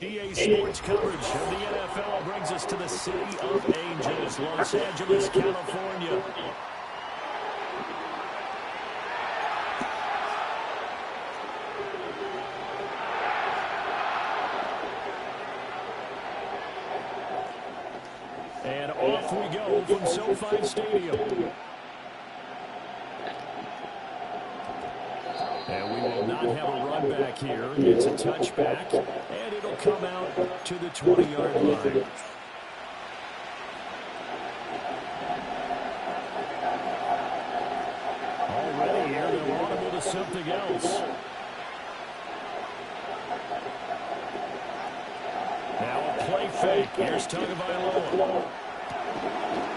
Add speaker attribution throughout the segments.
Speaker 1: EA Sports coverage of the NFL brings us to the City of Angels, Los Angeles, California. And off we go from SoFi Stadium. And we will not have a run back here. It's a touchback, and it'll come out to the 20-yard line. Already here, they're audible to something else. Now a play fake. Here's Tagovailoa.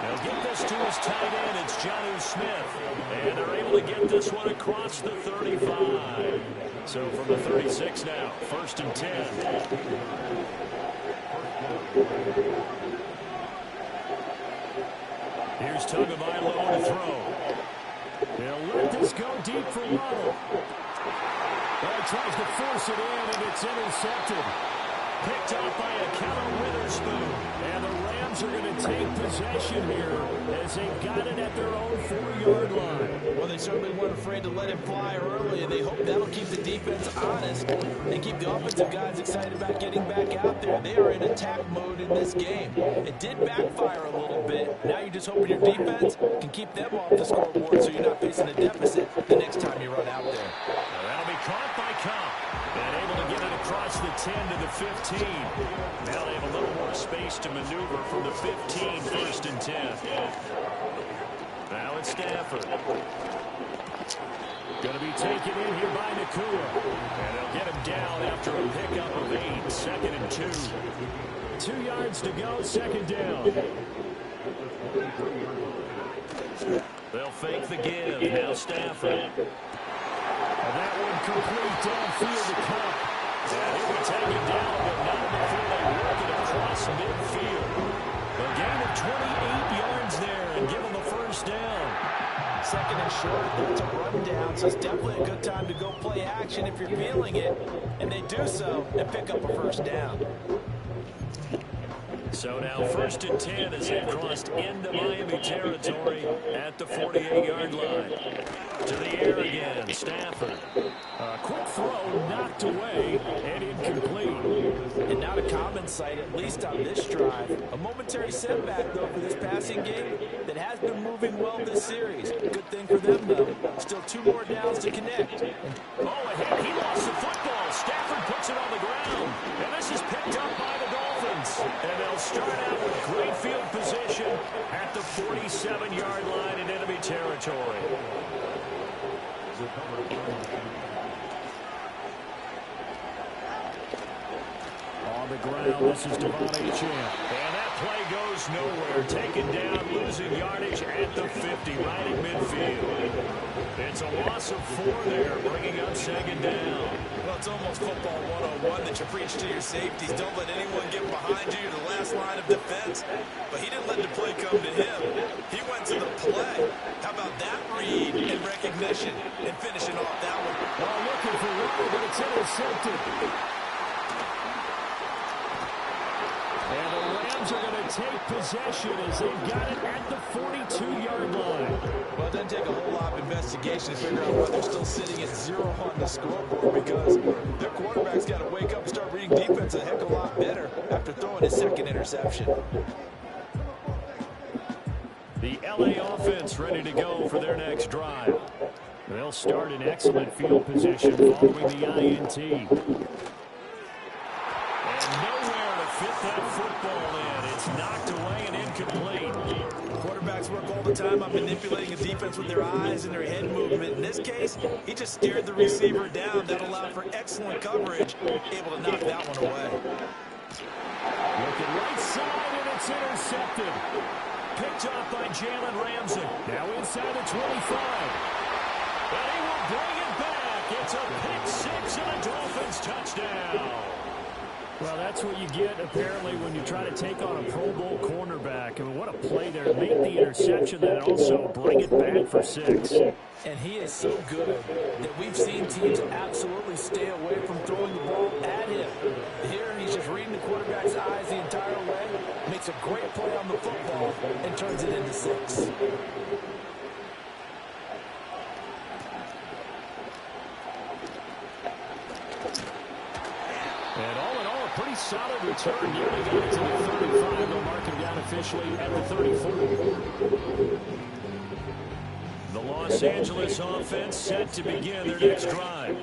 Speaker 1: They'll get this to his tight end. It's Jonnu Smith. And they're able to get this one across the 35. So from the 36 now, 1st and 10. Here's Tagovailoa to throw. They'll let this go deep for Waddle. Well, he tries to force it in, and it's intercepted. Picked up by a Keller Witherspoon. And the Rams are going to take possession here as they've got it at their own 4-yard line.
Speaker 2: Well, they certainly weren't afraid to let him fly early, and they hope that'll keep the defense honest and keep the offensive guys excited about getting back out there. They are in attack mode in this game. It did backfire a little bit. Now you're just hoping your defense can keep them off the scoreboard so you're not facing a deficit the next time you run out there.
Speaker 1: Now that'll be caught by Cobb. And able to get it across the 10 to the 15. Now they have a little more space to maneuver from the 15, 1st and 10. Now it's Stafford. Going to be taken in here by Nakua. And they'll get him down after a pickup of 8, 2nd and 2. 2 yards to go, 2nd down. They'll fake the give. Now Stafford. And that one complete downfield to Cup. And he'll be taken down, but not before they work it across midfield. A gain of 28 yards there and give them a 1st down.
Speaker 2: 2nd and short, that's a run down, so it's definitely a good time to go play action if you're feeling it. And they do so and pick up a 1st down.
Speaker 1: So now 1st and 10 as they've crossed into Miami territory at the 48-yard line. To the air again, Stafford. A quick throw knocked away and incomplete.
Speaker 2: And not a common sight, at least on this drive. A momentary setback, though, for this passing game that has been moving well this series. Good thing for them, though. Still 2 more downs to connect.
Speaker 1: Oh, a hit. He lost the football. Stafford puts it on the ground. And this is picked up by the Dolphins. And they'll start out with great field position at the 47-yard line in enemy territory. On the ground, this is Devon Achane. And that play goes nowhere. Taken down, losing yardage at the 50, right in midfield. It's a loss of 4 there, bringing up 2nd down.
Speaker 3: Well, it's almost football 101 that you preach to your safeties. Don't let anyone get behind you, the last line of defense. But he didn't let the play come to him. He went to the play. How about that read and recognition and finishing off that one?
Speaker 1: Well, looking for Waddle, but it's intercepted. And the Rams are going to take possession as they've got it at the 42-yard line.
Speaker 2: Well, it doesn't take a whole lot of investigation to figure out why they're still sitting at 0 on the scoreboard, because their quarterback's got to wake up and start reading defense a heck of a lot better after throwing his 2nd interception.
Speaker 1: The LA offense ready to go for their next drive. They'll start in excellent field position following the INT. And nowhere to fit that football in. It's knocked away and incomplete.
Speaker 2: Quarterbacks work all the time on manipulating a defense with their eyes and their head movement. In this case, he just stared the receiver down. That allowed for excellent coverage, able to knock that one away.
Speaker 1: Looking right side, and it's intercepted. Picked off by Jalen Ramsey. Now inside the 25. And he will bring it back. It's a pick 6 and a Dolphins touchdown. Well, that's what you get, apparently, when you try to take on a Pro Bowl cornerback. I mean, what a play there. Make the interception and also bring it back for 6.
Speaker 2: And he is so good that we've seen teams absolutely stay away from throwing the ball at him. Here, he's just reading the quarterback's eyes the entire way, makes a great play on the football, and turns it into 6.
Speaker 1: And all in all, a pretty solid return. Nearly got it to the 35. They'll mark him down officially at the 34. The Los Angeles offense set to begin their next drive.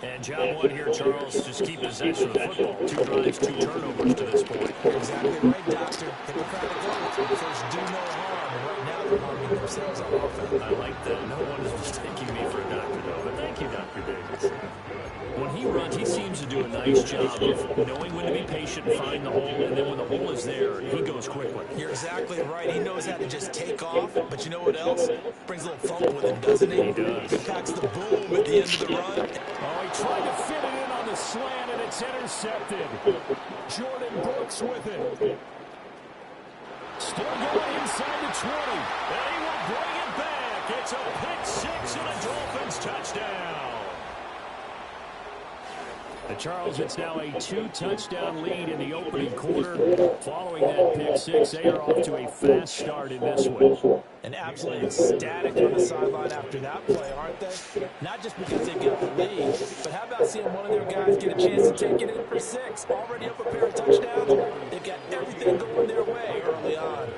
Speaker 1: And job one here, Charles, just keep possession of the football. 2 drives, 2 turnovers to this point.
Speaker 2: Exactly right, Doctor. Hippocratic oath. First, do no harm. And right now, they're harming themselves on offense.
Speaker 1: I like that. No one is mistaking me for a doctor, though. But thank you, Dr. Davis. When he runs, he seems to do a nice job of knowing when to be patient and find the hole, and then when the hole is there, he goes quickly.
Speaker 2: You're exactly right. He knows how to just take off, but you know what else? Brings a little thump with him, doesn't he?
Speaker 1: He does.
Speaker 2: He packs the boom at the end of the run.
Speaker 1: Oh, he tried to fit it in on the slant, and it's intercepted. Jordan Brooks with it. Still going inside the 20, and he will bring it back. It's a pick 6 and a Dolphins touchdown. Charles, it's now a 2-touchdown lead in the opening quarter. Following that pick 6, they are off to a fast start in this one.
Speaker 2: And absolutely ecstatic on the sideline after that play, aren't they? Not just because they got the lead, but how about seeing one of their guys get a chance to take it in for 6? Already up a pair of touchdowns. They've got everything going their way early on.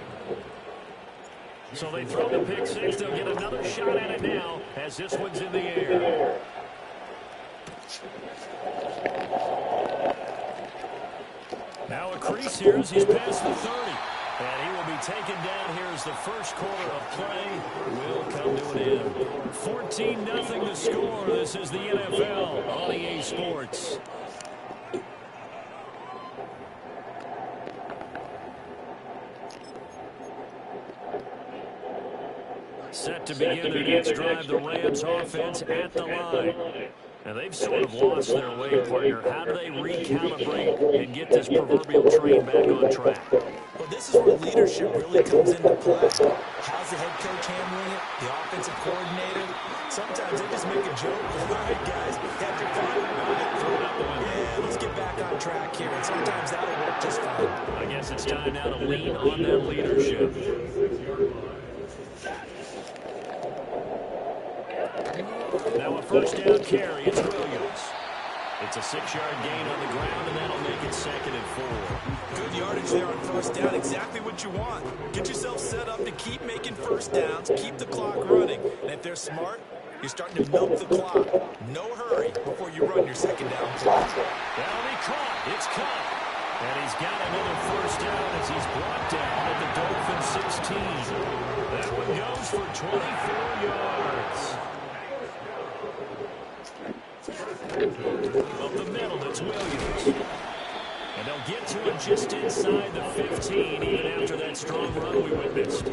Speaker 1: So they throw the pick 6. They'll get another shot at it now as this one's in the air. Now a crease here as he's past the 30. And he will be taken down here as the first quarter of play will come to an end. 14-0 to score. This is the NFL on EA Sports. Set to begin their next drive, the Rams offense at the line. And they've sort of lost their way, partner. How do they recalibrate and get this proverbial train back on track?
Speaker 2: Well, this is where leadership really comes into play. How's the head coach handling it? The offensive coordinator? Sometimes they just make a joke. All right, guys, after 5, throw it out the window. Yeah, let's get back on track here. And sometimes that'll work just fine.
Speaker 1: I guess it's time now to lean on that leadership. Now a first down carry. It's Williams. It's a 6-yard gain on the ground, and that'll make it 2nd and 4.
Speaker 2: Good yardage there on first down. Exactly what you want. Get yourself set up to keep making first downs, keep the clock running. And if they're smart, you're starting to milk the clock. No hurry before you run your 2nd down play.
Speaker 1: That'll be caught. It's caught. And he's got another first down as he's brought down at the Dolphins 16. That one goes for 24 yards. Up the middle, it's Williams. And they'll get to it just inside the 15, even after that strong run we witnessed.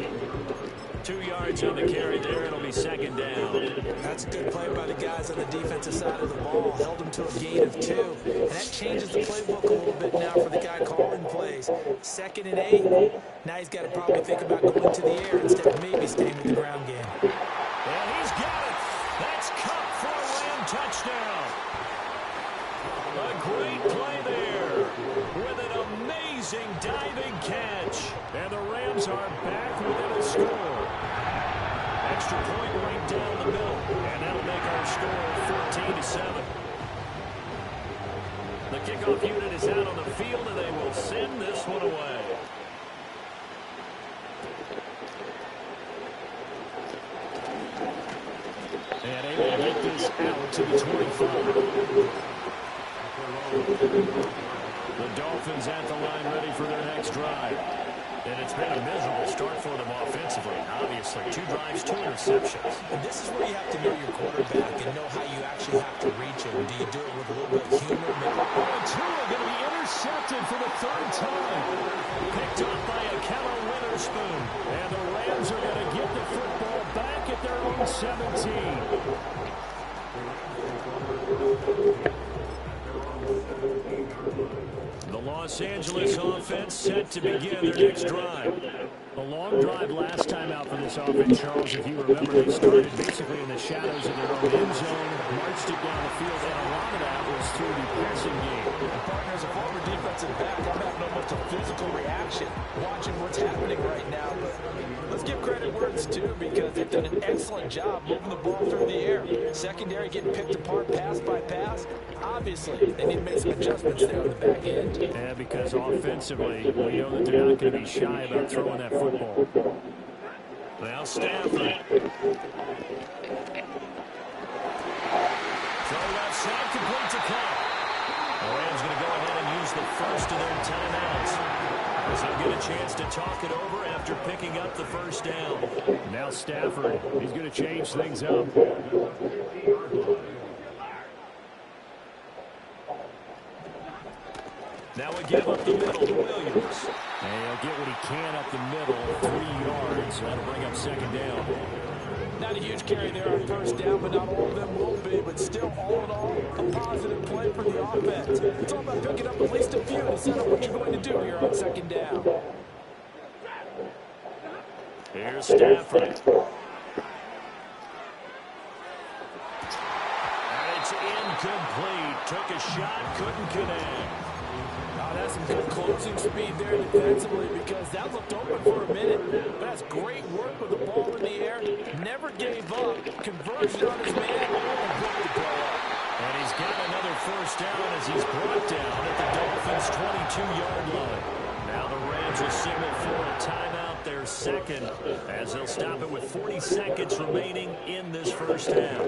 Speaker 1: 2 yards on the carry there. It'll be 2nd down.
Speaker 2: That's a good play by the guys on the defensive side of the ball. Held them to a gain of 2. And that changes the playbook a little bit now for the guy calling plays. 2nd and 8. Now he's got to probably think about going to the air instead of maybe staying with the ground game.
Speaker 1: And he's got it. That's caught for a Ram touchdown. A great play there with an amazing diving catch. And the Rams are back within a score. Extra point right down the middle. And that'll make our score 14-7. The kickoff unit is out on the field, and they will send this one away. And able to get this out to the 25. The Dolphins at the line ready for their next drive. And it's been a miserable start for them offensively. Obviously, 2 drives, 2 interceptions.
Speaker 2: And this is where you have to know your quarterback and know how you actually have to reach him. Do you do it with a little bit of humor?
Speaker 1: And 2 are going to be intercepted for the 3rd time. Picked up by Akello Witherspoon. And the Rams are going to get the football back at their own 17. Los Angeles offense set to begin their next drive. A long drive last time out for this offense, Charles. If you remember, they started basically in the shadows of their own end zone, marched it down the field, and a lot of that was through the passing game.
Speaker 2: And partner, as a former defensive back, I'm having almost a physical reaction watching what's happening right now. But let's give credit where it's due, because they've done an excellent job moving the ball through the air. Secondary getting picked apart pass by pass. Obviously, they need to make some adjustments there on the back end.
Speaker 1: Yeah, because offensively, we know that they're not going to be shy about throwing that football. Now Stafford. Throw left side, complete to Cup. The Rams going to go ahead and use the first of their timeouts, as they'll get a chance to talk it over after picking up the first down. Now Stafford, he's going to change things up. Now we give up the middle to Williams. And he'll get what he can up the middle, 3 yards. That'll bring up second down.
Speaker 2: Not a huge carry there on first down, but not all of them will be. But still, all in all, a positive play for the offense. It's all about picking up at least a few to set up what you're going to do here on second down.
Speaker 1: Here's Stafford. And it's incomplete. Took a shot, couldn't connect.
Speaker 2: Oh, that's some good closing speed there defensively, because that looked open for a minute. But that's great work with the ball in the air. Never gave up. Conversion on his man and broke the play up.
Speaker 1: And he's got another first down as he's brought down at the Dolphins' 22-yard line. Now the Rams will signal for a timeout, their second, as they'll stop it with 40 seconds remaining in this first half.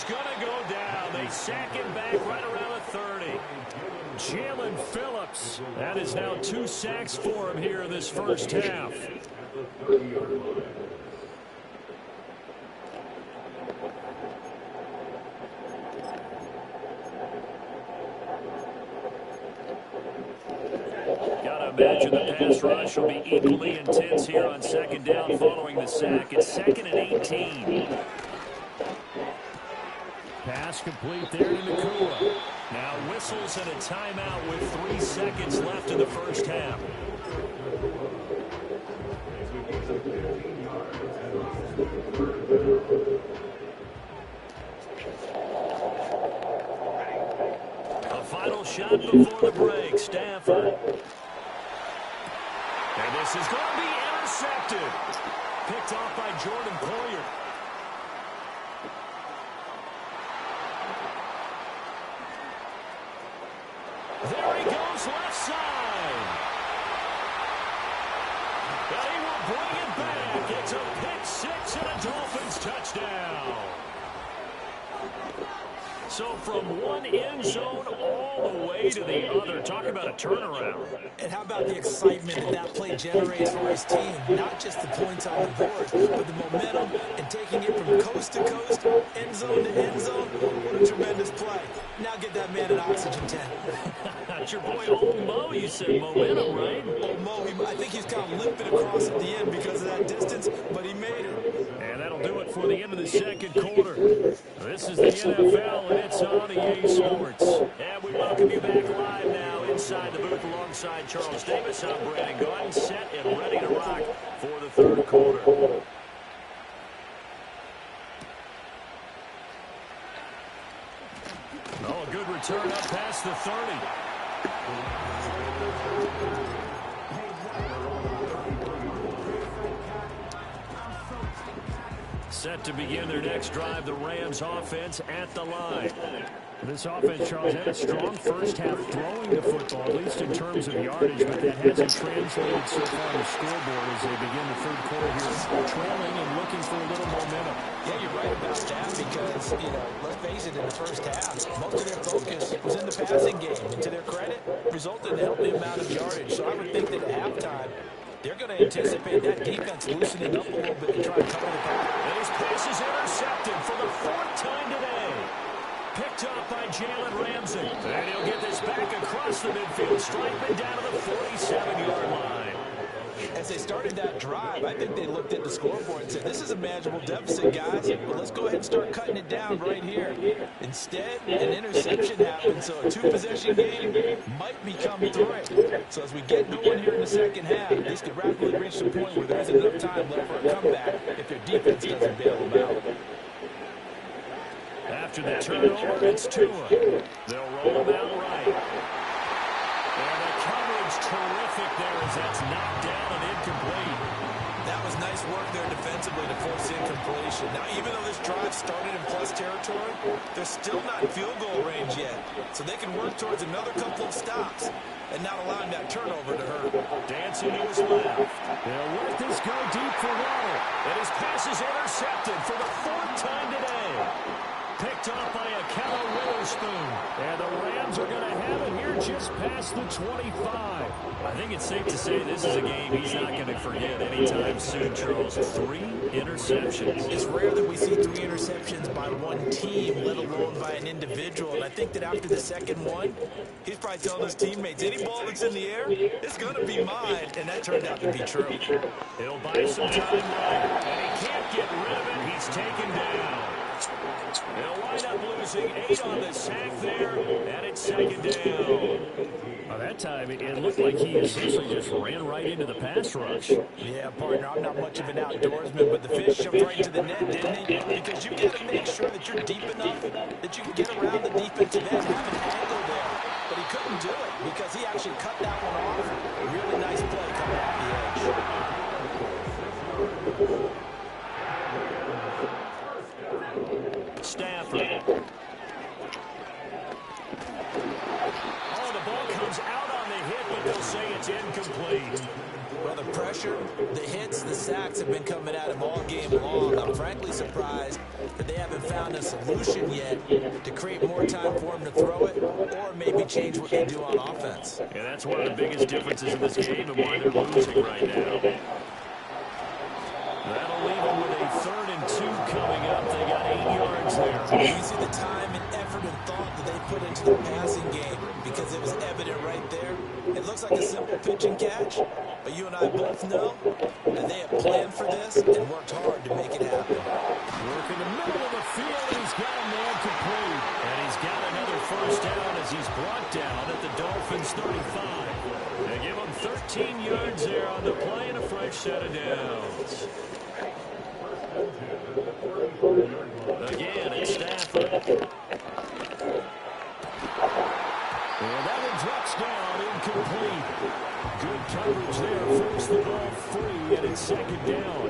Speaker 1: Gonna go down. They sack him back right around the 30. Jalen Phillips. That is now 2 sacks for him here in this first half. Gotta imagine the pass rush will be equally intense here on second down following the sack. It's 2nd and 18. Pass complete there to Nakua. Now whistles and a timeout with 3 seconds left in the first half. A final shot before the break. Stafford. And this is going to be intercepted. Picked off by Jordan Poyer. There he goes, left side. And he will bring it back. It's a pick six and a Dolphins touchdown. So from one end zone all the way to the other. Talk about a turnaround.
Speaker 2: And how about the excitement that play generates for his team? Not just the points on the board, but the momentum and taking it from coast to coast, end zone to end zone. What a tremendous play. Now get that man an oxygen tent.
Speaker 1: That's your boy Old Mo, you said momentum, right?
Speaker 2: Old Mo, I think he's kind of limping across at the end because of that distance, but he made it.
Speaker 1: And that'll do it for the end of the second quarter. This is the NFL, and it's on EA Sports. And we welcome you back live now inside the booth alongside Charles Davis. I'm Brandon Gaudin, set and ready to rock for the third quarter. Oh, a good return up past the 30. Set to begin their next drive, the Rams offense at the line. This offense, Charles, had a strong first half throwing the football, at least in terms of yardage, but that hasn't translated so far on the scoreboard as they begin the third quarter here, trailing and looking for a little momentum.
Speaker 2: Yeah, you're right about that because, let's face it, in the first half, most of their focus was in the passing game. And to their credit, resulted in a healthy amount of yardage. So I would think that at halftime, they're going to anticipate that defense loosening up a little bit and try to cover the pass.
Speaker 1: And his pass is intercepted for the 4th time today. Picked up by Jalen Ramsey. And he'll get this back across the midfield stripe and down to the 47-yard line.
Speaker 2: As they started that drive, I think they looked at the scoreboard and said, this is a manageable deficit, guys. Well, let's go ahead and start cutting it down right here. Instead, an interception happened, so a two-possession game might become three. So as we get going here in the second half, this could rapidly reach the point where there isn't enough time left for a comeback if their defense doesn't bail them out.
Speaker 1: After the turnover, it's Tua. They'll roll him out right. And the coverage terrific there as that's knocked down and incomplete.
Speaker 3: That was nice work there defensively to force incompletion. Now, even though this drive started in plus territory, they're still not in field goal range yet. So they can work towards another couple of stops and not allowing that turnover to hurt.
Speaker 1: Dancing to his left. They'll let this go deep for Waddle. And his pass is intercepted for the fourth time today. Picked off by a Kello Witherspoon. And the Rams are going to have it here just past the 25.
Speaker 4: I think it's safe to say this is a game he's not going to forget anytime soon, Charles. 3 interceptions.
Speaker 2: It's rare that we see 3 interceptions by one team, let alone by an individual. And I think that after the second one,
Speaker 3: He's probably telling his teammates, any ball that's in the air, it's going to be mine. And that turned out to be true.
Speaker 1: He'll buy some time right. And he can't get rid of it. He's taken down. They'll wind up losing 8 on the sack there, and it's second down.
Speaker 4: By that time, it looked like he essentially just ran right into the pass rush.
Speaker 2: yeah, partner, I'm not much of an outdoorsman, but the fish jumped right into the net, didn't he? Because you got to make sure that you're deep enough that you can get around the defensive end, have an angle there. But he couldn't do it because he actually cut that one off. A really nice play coming off the edge.
Speaker 1: Stafford. Oh, the ball comes out on the hit, but they'll say it's incomplete.
Speaker 2: Well, the pressure, the hits, the sacks have been coming at him all game long. I'm frankly surprised that they haven't found a solution yet to create more time for him to throw it or maybe change what they do on offense.
Speaker 4: And that's one of the biggest differences in this game and why they're losing right now.
Speaker 1: That'll leave them with a 3rd and 2 coming up. They got 8 yards there.
Speaker 2: You see the time and effort and thought that they put into the passing game because it was evident right there. It looks like a simple pitch and catch, but you and I both know that they have planned for this and worked hard to make it happen.
Speaker 1: Work in the middle of the field, and he's got a man complete. And he's got another first down as he's brought down at the Dolphins' 35. They give him 13 yards there on the play and a fresh set of downs. Again, it's Stafford. And that one drops down, incomplete. Good coverage there, force the ball free, and it's second down.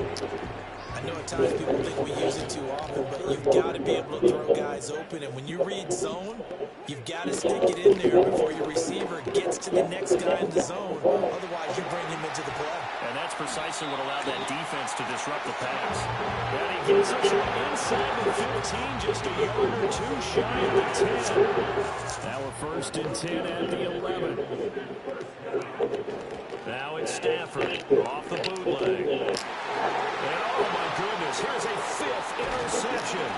Speaker 2: I know at times people think we use it too often, but you've got to be able to throw guys open. And when you read zone, you've got to stick it in there before your receiver gets to the next guy in the zone. Otherwise, you bring him into the play.
Speaker 4: And that's precisely what allowed that defense to disrupt the pass.
Speaker 1: And he gets it from inside the 15, just a yard or 2 shy of the 10. Now we're 1st and 10 at the 11. Now it's Stafford off the bootleg. And oh my goodness, here's a 5th interception.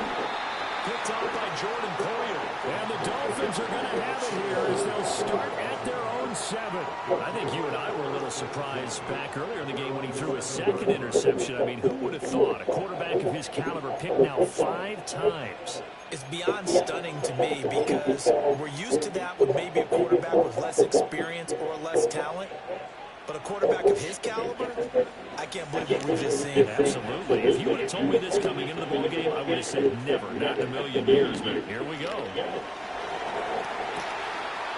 Speaker 1: Picked off by Jordan Poyer. And the Dolphins are going to have it here as they'll start at their own 7.
Speaker 4: I think you and I were a little surprised back earlier in the game when he threw a 2nd interception. I mean, who would have thought a quarterback of his caliber picked now 5 times?
Speaker 2: It's beyond stunning to me because we're used to that with maybe a quarterback with less experience or less talent. But a quarterback of his caliber, I can't believe what we've just seen.
Speaker 4: Absolutely. If you would have told me this coming into the ball game, I would have said never, not in a million years. But here we go.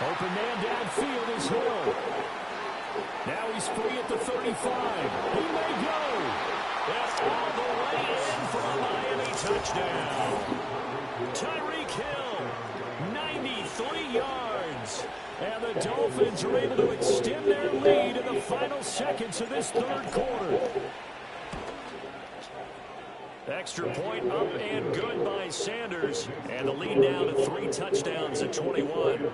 Speaker 1: Open man downfield is Hill. Now he's free at the 35. He may go. That's all the way in for a Miami touchdown. Tyreek Hill, 93 yards. And the Dolphins are able to extend their lead in the final seconds of this 3rd quarter. Extra point up and good by Sanders. And the lead now to 3 touchdowns at 21.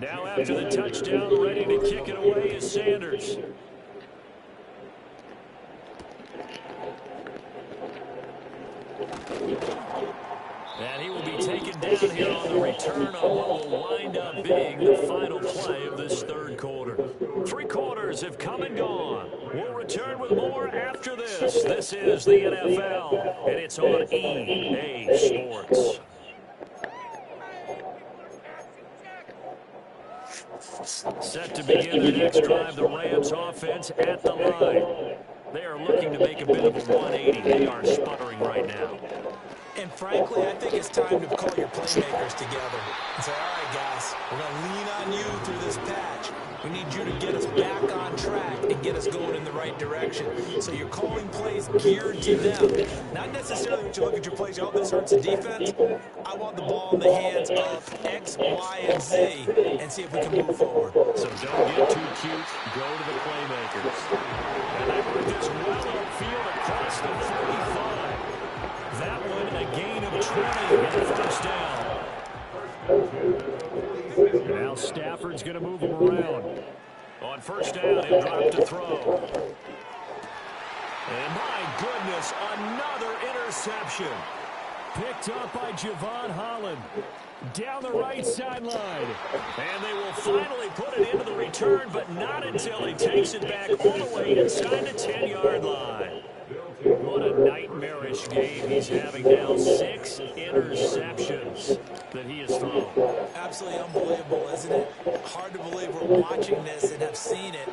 Speaker 1: Now after the touchdown, ready to kick it away is Sanders.
Speaker 4: And he will be taken down here on the return on what will wind up being the final play of this third quarter. 3 quarters have come and gone. We'll return with more after this. This is the NFL, and it's on EA Sports. Set to begin their next drive, the Rams offense at the line. They are looking to make a bit of a 180. They are sputtering right now.
Speaker 2: And frankly, I think it's time to call your playmakers together and say, all right, guys, we're going to lean on you through this patch. We need you to get us back on track and get us going in the right direction. So you're calling plays geared to them. Not necessarily when you look at your plays, oh, this hurts the defense. I want the ball in the hands of X, Y, and Z and see if we can move forward.
Speaker 4: So don't get too cute. Go to the playmakers. And they put this well upfield across the 45. That one a gain of 20 and a first down. Now Stafford's going to move him around. On first down, he'll drop to throw. And my goodness, another interception. Picked up by Javon Holland. Down the right sideline. And they will finally put it into the return, but not until he takes it back all the way inside the 10-yard line. What a nightmarish game he's having now. 6 interceptions that he has thrown.
Speaker 2: Absolutely unbelievable, isn't it? Hard to believe we're watching this and have seen it,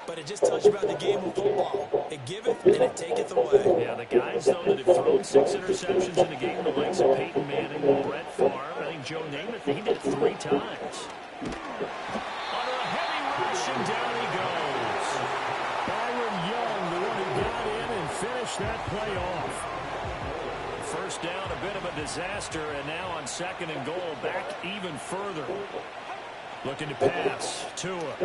Speaker 2: but it just tells you about the game of football. It giveth and it taketh away.
Speaker 4: Yeah, the guys, though, that have thrown 6 interceptions in the game, the likes of Peyton Manning, Brett Favre, I think Joe Namath, he did 3 times. Under a heavy rush, and down he goes. Byron Young, the one who got in and finished that play off. First down, a bit of a disaster, and now on 2nd and goal, back even further. Looking to pass. Tua.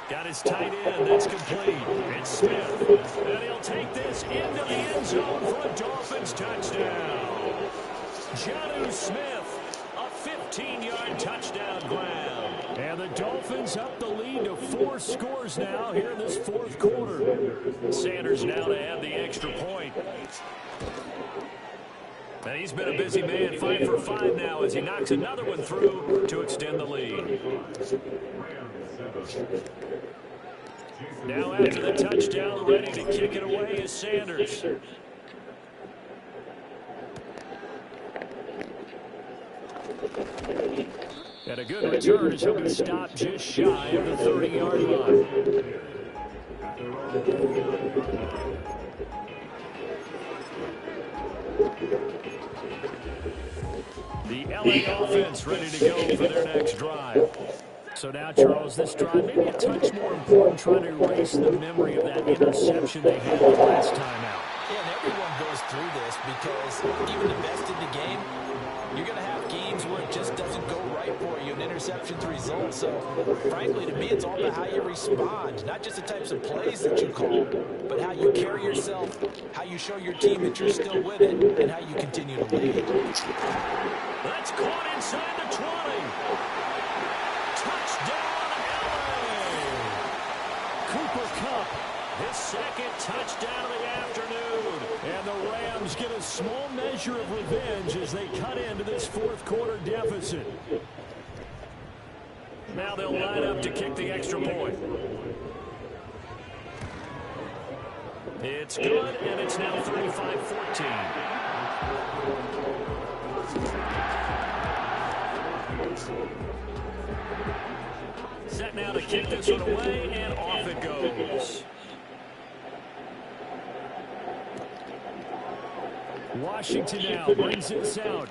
Speaker 4: Got his tight end. That's complete. It's Smith. And he'll take this into the end zone for a Dolphins touchdown. Jonnu Smith, a 15-yard touchdown grab. And the Dolphins up the lead to 4 scores now here in this 4th quarter. Sanders now to add the extra point. And he's been a busy man, 5 for 5 now as he knocks another one through to extend the lead. Now after the touchdown, ready to kick it away is Sanders. And a good return as he'll be stopped just shy of the 30-yard line. The LA offense ready to go for their next drive. So now, Charles, this drive maybe a touch more important, trying to erase the memory of that interception they had the last time out.
Speaker 2: Yeah, and everyone goes through this because even the best in the game, you're going to have games where it just doesn't go right for you, and interceptions result. So, frankly, to me, it's all about how you respond, not just the types of plays that you call, but how you carry yourself, how you show your team that you're still with it, and how you continue to lead.
Speaker 4: That's caught inside the 20. Touchdown, LA! Cooper Kupp, his 2nd touchdown of the afternoon. And the Rams get a small measure of revenge as they cut into this 4th quarter deficit. Now they'll line up to kick the extra point. It's good, and it's now 35-14. Set now to kick this one away, and off it goes. Washington now brings this out.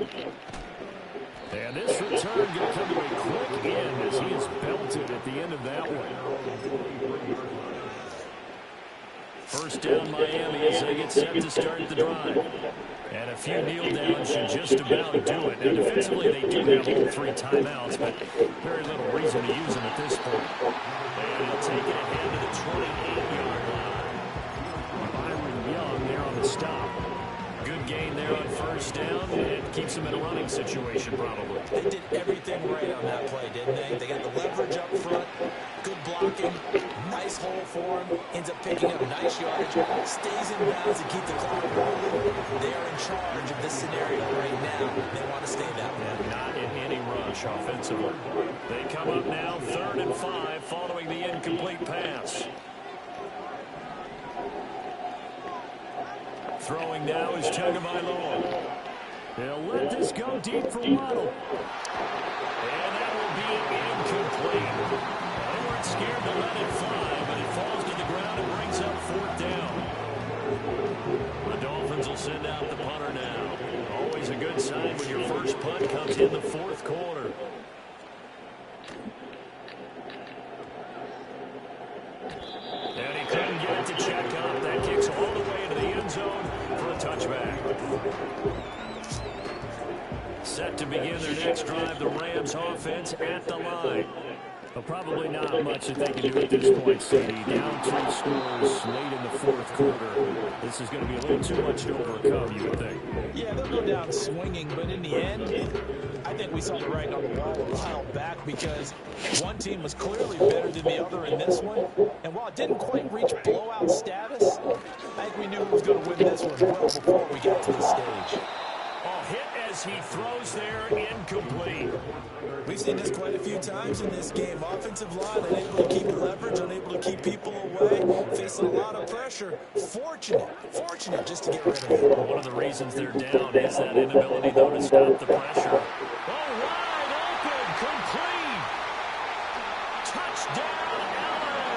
Speaker 4: And this return going to come to a quick end as he is belted at the end of that one. First down Miami as they get set to start the drive. And a few kneel downs should just about do it. Now defensively they do have all 3 timeouts, but very little reason to use them at this point. And he'll take it ahead to the 28-yard line. Byron Young there on the stop. Good gain there on first down. It keeps them in a running situation probably.
Speaker 2: They did everything right on that play, didn't they? They got the leverage up front, good blocking, nice hole for him, ends up picking up nice yardage, stays in bounds to keep the clock rolling, They are in charge of this scenario right now. They want to stay that way.
Speaker 4: Not in any rush offensively. They come up now 3rd and 5 following the incomplete pass. Throwing now is Tagovailoa. He'll let this go deep for Waddle. And that will be incomplete. They weren't scared to let it fly, but it falls to the ground and brings up 4th down. The Dolphins will send out the punter now. Always a good sign when your first punt comes in the 4th quarter. And he couldn't get it to check up. That kicks all the way into the end zone for a touchback. Set to begin their next drive, the Rams offense at the line. Well, probably not much that they can do at this point, CD. Down 2 scores late in the 4th quarter. This is going to be a little too much to overcome, you would think.
Speaker 2: Yeah, they'll go down swinging, but in the end, I think we saw the writing on the wall a while back because one team was clearly better than the other in this one. And while it didn't quite reach blowout status, I think we knew who was going to win this one well before we got to the stage.
Speaker 4: Hit as he throws there, incomplete.
Speaker 2: We've seen this quite a few times in this game. Offensive line unable to keep leverage, unable to keep people away, facing a lot of pressure. Fortunate just to get rid of it.
Speaker 4: One of the reasons they're down is that inability, though, to stop the pressure. Oh, wide open, complete. Touchdown, LA.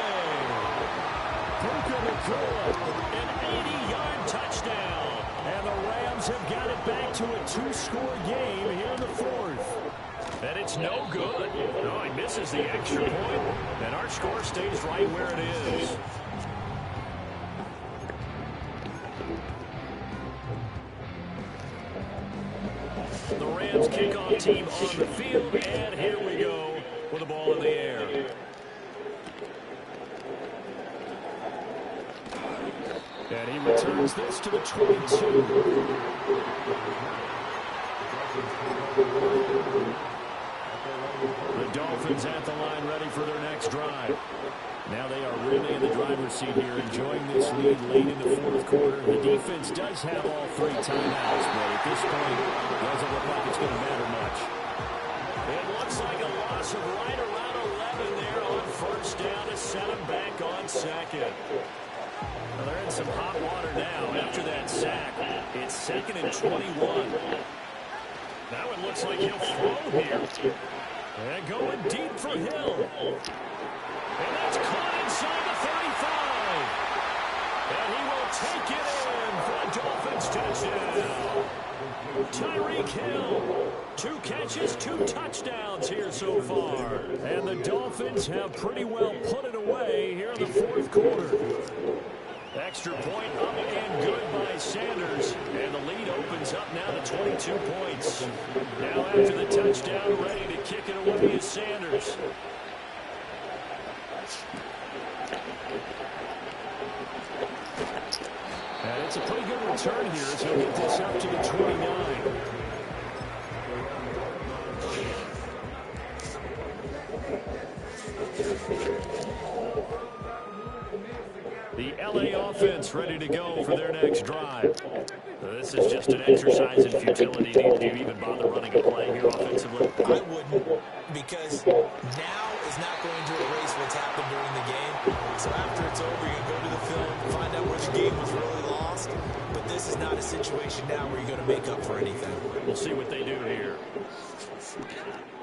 Speaker 4: An 80-yard touchdown. And the Rams have got it back to a 2-score game here in the 4th. And it's no good. No, he misses the extra point, and our score stays right where it is. The Rams kickoff team on the field, and here we go with the ball in the air. And he returns this to the 22. The Dolphins at the line ready for their next drive. Now they are really in the driver's seat here, enjoying this lead late in the 4th quarter. The defense does have all 3 timeouts, but at this point, it doesn't look like it's going to matter much. It looks like a loss of right around 11 there on 1st down to set them back on 2nd. Well, they're in some hot water now after that sack. It's 2nd and 21. Now it looks like he'll throw here. And going deep for Hill. And that's caught inside the 35. And he will take it in for a Dolphins touchdown. Tyreek Hill. 2 catches, 2 touchdowns here so far. And the Dolphins have pretty well put it away here in the 4th quarter. Extra point up and good by Sanders. And the lead opens up now to 22 points. Now after the touchdown, ready to kick it away is Sanders. And it's a pretty good return here as he'll get this up to the 29. The LA offense ready to go for their next drive. This is just an exercise in futility. Do you even bother running a play here offensively?
Speaker 2: I wouldn't, because now is not going to erase what's happened during the game. So after it's over, you go to the film, find out where the game was really lost. But this is not a situation now where you're going to make up for anything.
Speaker 4: We'll see what they do here.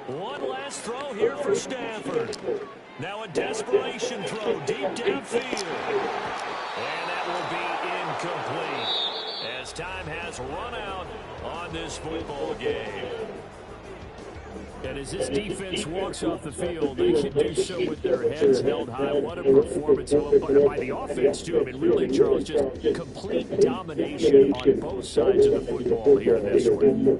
Speaker 4: One last throw here for Stafford. Now a desperation throw deep downfield. And that will be incomplete as time has run out on this football game. And as this defense walks off the field, they should do so with their heads held high. What a performance by the offense, too. I mean, really, Charles, just complete domination on both sides of the football here in this one.